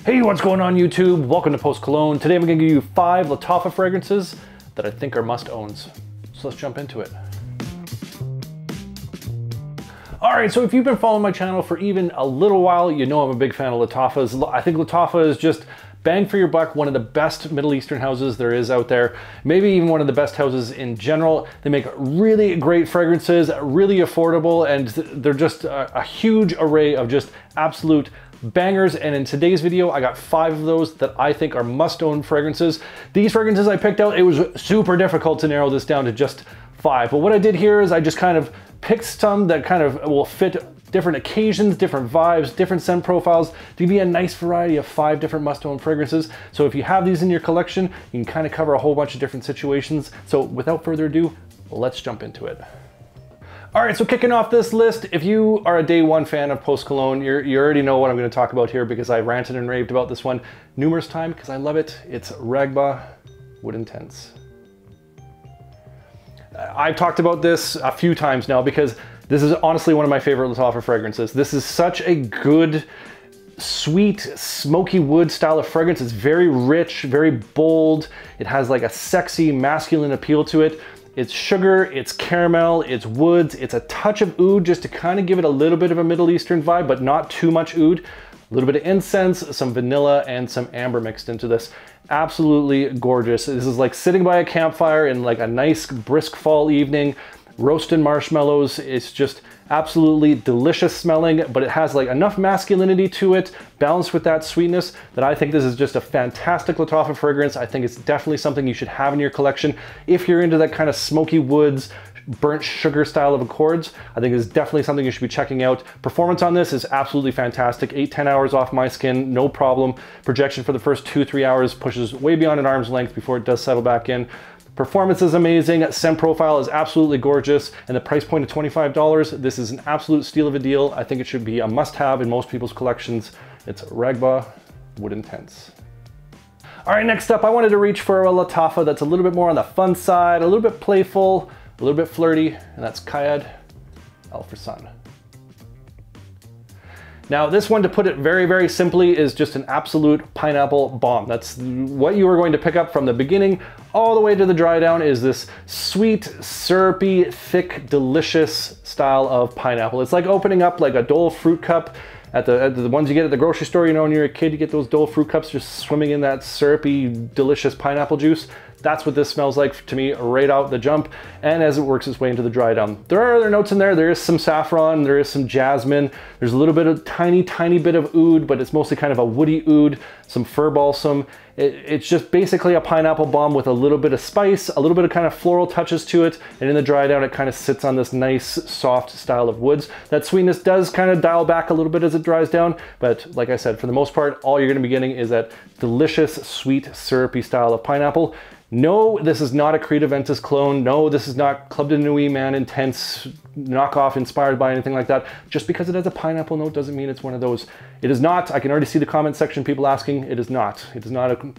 Hey, what's going on YouTube? Welcome to Post Cologne. Today I'm going to give you 5 Lattafa fragrances that I think are must-owns. So let's jump into it. Alright, so if you've been following my channel for even a little while, you know I'm a big fan of Lattafas. I think Lattafa is just bang for your buck, one of the best Middle Eastern houses there is out there. Maybe even one of the best houses in general. They make really great fragrances, really affordable, and they're just a huge array of just absolute bangers. And in today's video, I got 5 of those that I think are must-own fragrances. These fragrances I picked out, it was super difficult to narrow this down to just 5. But what I did here is I just kind of picked some that kind of will fit different occasions, different vibes, different scent profiles to give you a nice variety of 5 different must-own fragrances. So if you have these in your collection, you can kind of cover a whole bunch of different situations. So without further ado, let's jump into it. All right, so kicking off this list, if you are a day one fan of Post Cologne, you already know what I'm going to talk about here because I ranted and raved about this one numerous times because I love it. It's RAGHBA Wood Intense. I've talked about this a few times now because this is honestly one of my favorite Lattafa fragrances. This is such a good, sweet, smoky wood style of fragrance. It's very rich, very bold. It has like a sexy, masculine appeal to it. It's sugar, it's caramel, it's woods, it's a touch of oud just to kind of give it a little bit of a Middle Eastern vibe, but not too much oud. A little bit of incense, some vanilla, and some amber mixed into this. Absolutely gorgeous. This is like sitting by a campfire in like a nice brisk fall evening, roasting marshmallows. It's just absolutely delicious smelling, but it has like enough masculinity to it, balanced with that sweetness, that I think this is just a fantastic Lattafa fragrance. I think it's definitely something you should have in your collection. If you're into that kind of smoky woods, burnt sugar style of accords, I think it's definitely something you should be checking out. Performance on this is absolutely fantastic. 8-10 hours off my skin, no problem. Projection for the first 2-3 hours pushes way beyond an arm's length before it does settle back in. Performance is amazing, scent profile is absolutely gorgeous, and the price point of $25, this is an absolute steal of a deal. I think it should be a must-have in most people's collections. It's RAGHBA Wood Intense. All right, next up, I wanted to reach for a Lattafa that's a little bit more on the fun side, a little bit playful, a little bit flirty, and that's QAED FURSAN. Now this one, to put it very, very simply, is just an absolute pineapple bomb. That's what you are going to pick up from the beginning all the way to the dry down, is this sweet, syrupy, thick, delicious style of pineapple. It's like opening up like a Dole fruit cup at the ones you get at the grocery store. You know, when you're a kid, you get those Dole fruit cups just swimming in that syrupy, delicious pineapple juice. That's what this smells like to me right out the jump, and as it works its way into the dry down. There are other notes in there. There is some saffron, there is some jasmine, there's a little bit of tiny bit of oud, but it's mostly kind of a woody oud, some fir balsam. It's just basically a pineapple bomb with a little bit of spice, a little bit of kind of floral touches to it, and in the dry down it kind of sits on this nice soft style of woods. That sweetness does kind of dial back a little bit as it dries down, but like I said, for the most part, all you're going to be getting is that delicious, sweet, syrupy style of pineapple. No, this is not a Creed Aventus clone. No, this is not Club de Nuit Man Intense knockoff inspired by anything like that. Just because it has a pineapple note doesn't mean it's one of those. It is not. I can already see the comment section, people asking. It is not. It is not a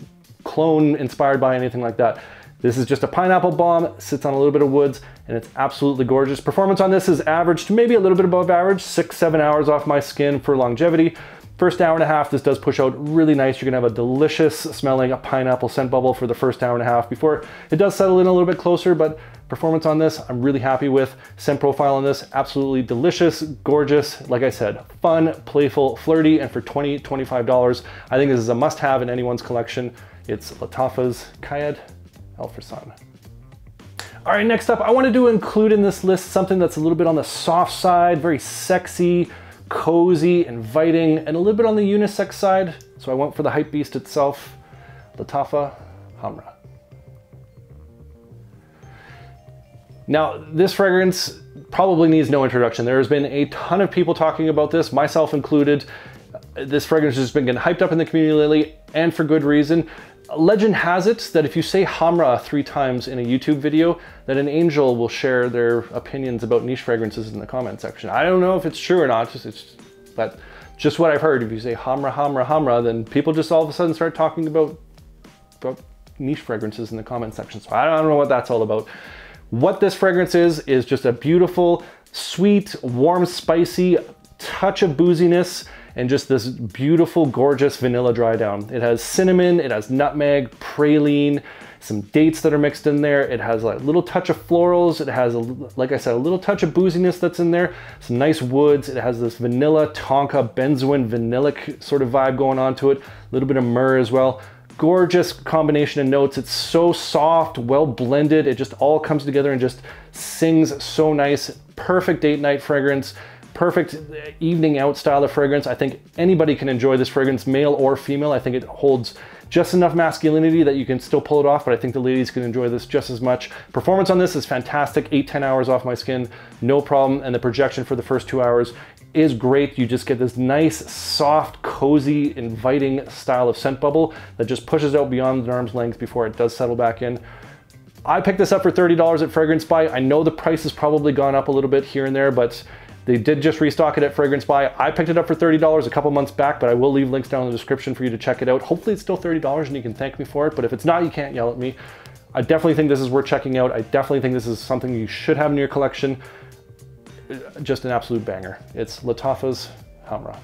clone inspired by anything like that. This is just a pineapple bomb, sits on a little bit of woods, and it's absolutely gorgeous. Performance on this is average to maybe a little bit above average, 6-7 hours off my skin for longevity. First hour and a half, this does push out really nice. You're gonna have a delicious smelling pineapple scent bubble for the first hour and a half before it does settle in a little bit closer, but performance on this, I'm really happy with. Scent profile on this, absolutely delicious, gorgeous. Like I said, fun, playful, flirty, and for $20-25, I think this is a must-have in anyone's collection. It's Lattafa's QAED FURSAN. All right, next up, I wanted to include in this list something that's a little bit on the soft side, very sexy, cozy, inviting, and a little bit on the unisex side. So I went for the hype beast itself, Lattafa KHAMRAH. Now, this fragrance probably needs no introduction. There has been a ton of people talking about this, myself included. This fragrance has been getting hyped up in the community lately, and for good reason. Legend has it that if you say KHAMRAH 3 times in a YouTube video, that an angel will share their opinions about niche fragrances in the comment section. I don't know if it's true or not, but just what I've heard. If you say KHAMRAH, KHAMRAH, KHAMRAH, then people just all of a sudden start talking about niche fragrances in the comment section. So I don't know what that's all about. What this fragrance is just a beautiful, sweet, warm, spicy touch of booziness. and just this beautiful, gorgeous vanilla dry down. It has cinnamon, it has nutmeg, praline, some dates that are mixed in there. It has a little touch of florals. It has, like I said, a little touch of booziness that's in there. Some nice woods. It has this vanilla, tonka, benzoin, vanillic sort of vibe going on to it. A little bit of myrrh as well. Gorgeous combination of notes. It's so soft, well blended. It just all comes together and just sings so nice. Perfect date night fragrance. Perfect evening out style of fragrance. I think anybody can enjoy this fragrance, male or female. I think it holds just enough masculinity that you can still pull it off, but I think the ladies can enjoy this just as much. Performance on this is fantastic. 8-10 hours off my skin, no problem. And the projection for the first 2 hours is great. You just get this nice, soft, cozy, inviting style of scent bubble that just pushes out beyond an arm's length before it does settle back in. I picked this up for $30 at Fragrance Buy. I know the price has probably gone up a little bit here and there, but they did just restock it at Fragrance Buy. I picked it up for $30 a couple months back, but I will leave links down in the description for you to check it out. Hopefully it's still $30 and you can thank me for it, but if it's not, you can't yell at me. I definitely think this is worth checking out. I definitely think this is something you should have in your collection. Just an absolute banger. It's Lattafa's KHAMRAH.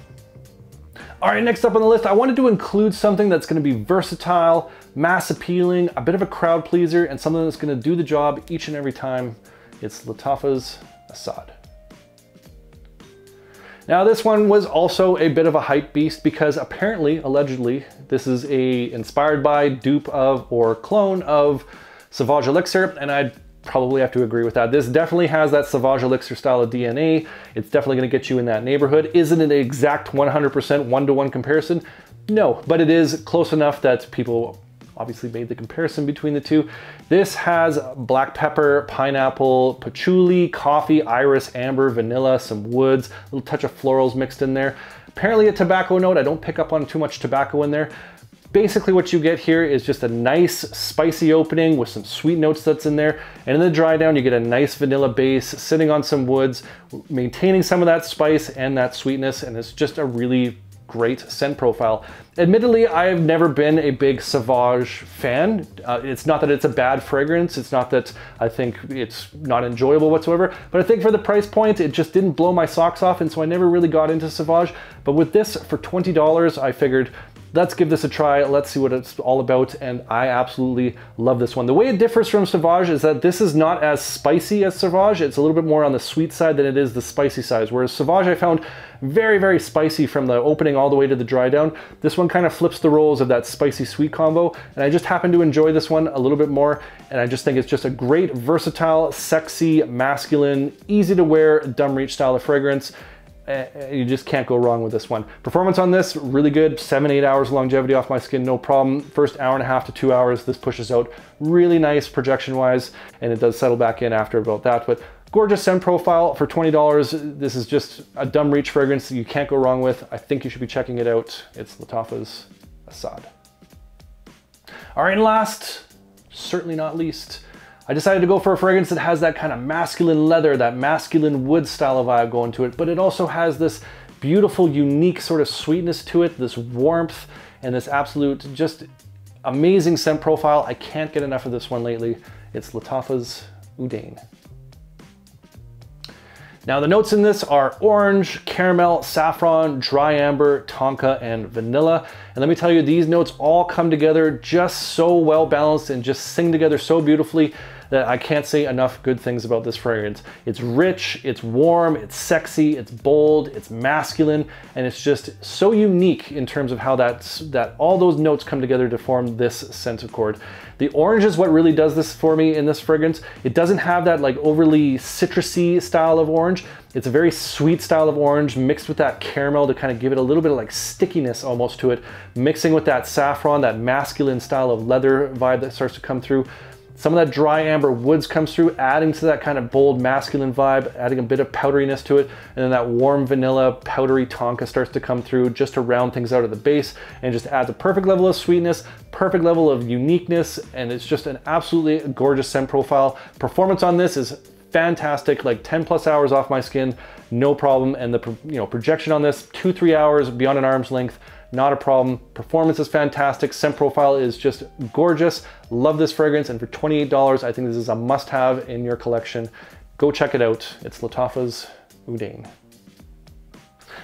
All right, next up on the list, I wanted to include something that's gonna be versatile, mass appealing, a bit of a crowd pleaser, and something that's gonna do the job each and every time. It's Lattafa's ASAD. Now this one was also a bit of a hype beast because apparently, allegedly, this is inspired by, dupe of, or clone of Sauvage Elixir, and I'd probably have to agree with that. This definitely has that Sauvage Elixir style of DNA. It's definitely gonna get you in that neighborhood. Isn't it an exact 100% one-to-one comparison? No, but it is close enough that people obviously made the comparison between the two. This has black pepper, pineapple, patchouli, coffee, iris, amber, vanilla, some woods, a little touch of florals mixed in there. Apparently a tobacco note. I don't pick up on too much tobacco in there. Basically what you get here is just a nice spicy opening with some sweet notes that's in there. And in the dry down, you get a nice vanilla base sitting on some woods, maintaining some of that spice and that sweetness. And it's just a really great scent profile. Admittedly, I've never been a big Sauvage fan. It's not that it's a bad fragrance. It's not that I think it's not enjoyable whatsoever, but I think for the price point, it just didn't blow my socks off. And so I never really got into Sauvage. But with this for $20, I figured, let's give this a try. Let's see what it's all about. And I absolutely love this one. The way it differs from Sauvage is that this is not as spicy as Sauvage. It's a little bit more on the sweet side than it is the spicy side. Whereas Sauvage I found very, very spicy from the opening all the way to the dry down. This one kind of flips the roles of that spicy sweet combo. And I just happen to enjoy this one a little bit more. And I just think it's just a great, versatile, sexy, masculine, easy to wear, dumb reach style of fragrance. You just can't go wrong with this one. Performance on this, really good. 7-8 hours longevity off my skin, no problem. First hour and a half to 2 hours, this pushes out really nice projection wise, and it does settle back in after about that. But gorgeous scent profile for $20. This is just a dumb reach fragrance that you can't go wrong with. I think you should be checking it out. It's Lattafa's ASAD. All right, and last, certainly not least, I decided to go for a fragrance that has that kind of masculine leather, that masculine wood style of vibe going to it, but it also has this beautiful, unique sort of sweetness to it, this warmth, and this absolute, just amazing scent profile. I can't get enough of this one lately. It's Lattafa's OUDAIN. Now the notes in this are orange, caramel, saffron, dry amber, tonka, and vanilla. And let me tell you, these notes all come together just so well balanced and just sing together so beautifully that I can't say enough good things about this fragrance. It's rich, it's warm, it's sexy, it's bold, it's masculine, and it's just so unique in terms of how that all those notes come together to form this scent accord. The orange is what really does this for me in this fragrance. It doesn't have that like overly citrusy style of orange. It's a very sweet style of orange mixed with that caramel to kind of give it a little bit of like stickiness almost to it, mixing with that saffron, that masculine style of leather vibe that starts to come through. Some of that dry amber woods comes through, adding to that kind of bold masculine vibe, adding a bit of powderiness to it. And then that warm vanilla powdery tonka starts to come through just to round things out at the base and just adds a perfect level of sweetness, perfect level of uniqueness. And it's just an absolutely gorgeous scent profile. Performance on this is fantastic, like 10+ hours off my skin, no problem. And the projection on this, 2-3 hours beyond an arm's length, not a problem. Performance is fantastic. Scent profile is just gorgeous. Love this fragrance. And for $28, I think this is a must-have in your collection. Go check it out. It's Lattafa's OUDAIN.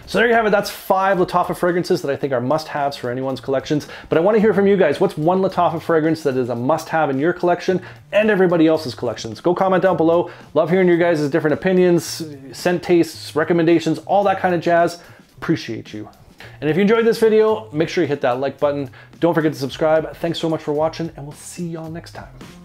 So there you have it. That's 5 Lattafa fragrances that I think are must-haves for anyone's collections. But I want to hear from you guys. What's one Lattafa fragrance that is a must-have in your collection and everybody else's collections? Go comment down below. Love hearing your guys' different opinions, scent tastes, recommendations, all that kind of jazz. Appreciate you. And if you enjoyed this video, make sure you hit that like button. Don't forget to subscribe. Thanks so much for watching, and we'll see y'all next time.